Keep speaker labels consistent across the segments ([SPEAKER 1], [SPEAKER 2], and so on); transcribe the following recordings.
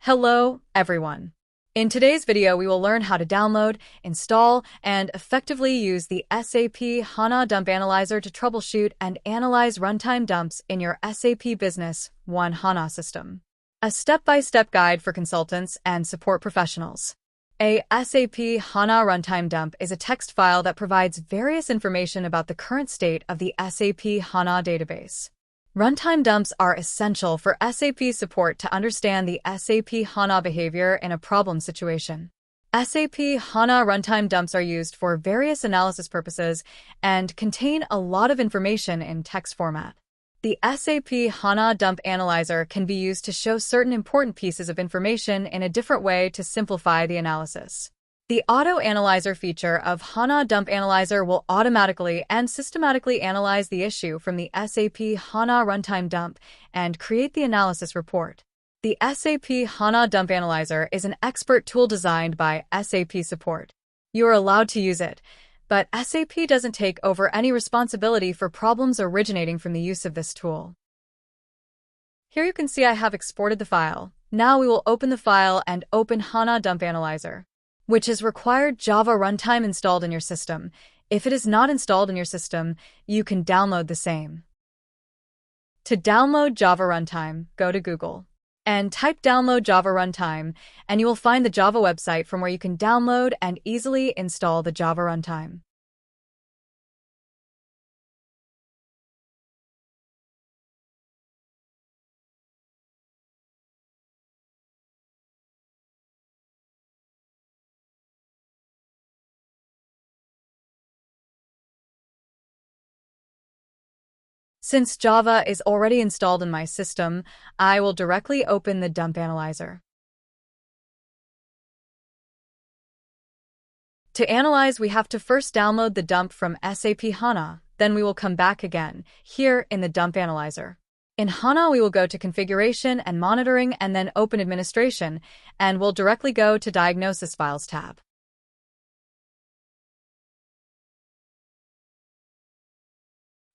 [SPEAKER 1] Hello, everyone. In today's video, we will learn how to download, install, and effectively use the SAP HANA Dump Analyzer to troubleshoot and analyze runtime dumps in your SAP Business One HANA system. A step-by-step guide for consultants and support professionals. A SAP HANA runtime dump is a text file that provides various information about the current state of the SAP HANA database. Runtime dumps are essential for SAP support to understand the SAP HANA behavior in a problem situation. SAP HANA runtime dumps are used for various analysis purposes and contain a lot of information in text format. The SAP HANA Dump Analyzer can be used to show certain important pieces of information in a different way to simplify the analysis. The Auto Analyzer feature of HANA Dump Analyzer will automatically and systematically analyze the issue from the SAP HANA runtime dump and create the analysis report. The SAP HANA Dump Analyzer is an expert tool designed by SAP support. You are allowed to use it, but SAP doesn't take over any responsibility for problems originating from the use of this tool. Here you can see I have exported the file. Now we will open the file and open HANA Dump Analyzer, which is required Java runtime installed in your system. If it is not installed in your system, you can download the same. To download Java runtime, go to Google and type download Java runtime, and you will find the Java website from where you can download and easily install the Java runtime. Since Java is already installed in my system, I will directly open the Dump Analyzer. To analyze, we have to first download the dump from SAP HANA, then we will come back again, here in the Dump Analyzer. In HANA, we will go to Configuration and Monitoring and then Open Administration, and we'll directly go to Diagnosis Files tab.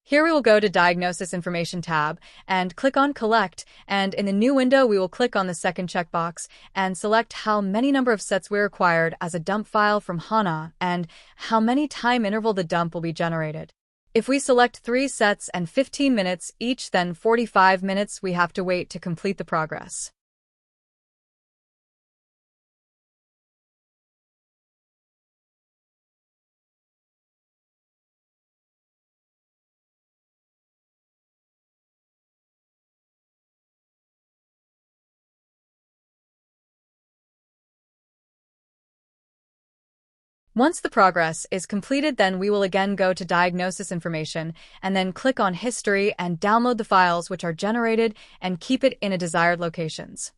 [SPEAKER 1] Here we will go to Diagnosis Information tab and click on Collect, and in the new window we will click on the second checkbox and select how many number of sets we required as a dump file from HANA and how many time interval the dump will be generated. If we select 3 sets and 15 minutes each, then 45 minutes we have to wait to complete the progress. Once the progress is completed, then we will again go to Diagnosis Information and then click on History and download the files which are generated and keep it in a desired locations.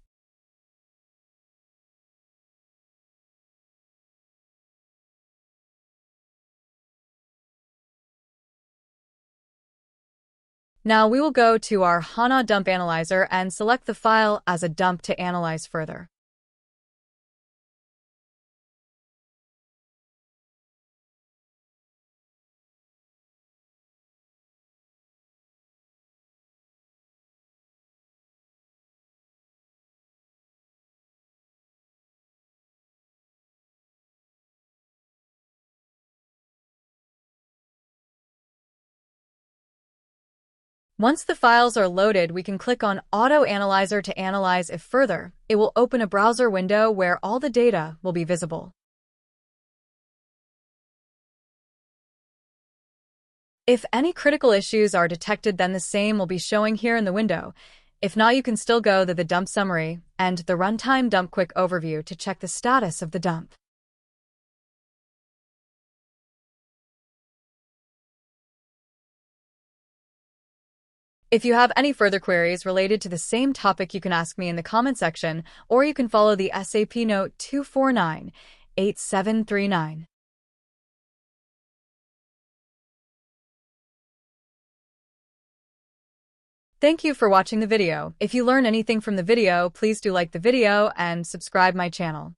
[SPEAKER 1] Now we will go to our HANA Dump Analyzer and select the file as a dump to analyze further. Once the files are loaded, we can click on Auto Analyzer to analyze it further. It will open a browser window where all the data will be visible. If any critical issues are detected, then the same will be showing here in the window. If not, you can still go to the Dump Summary and the Runtime Dump Quick Overview to check the status of the dump. If you have any further queries related to the same topic, you can ask me in the comment section, or you can follow the SAP note 2498739. Thank you for watching the video. If you learn anything from the video, please do like the video and subscribe my channel.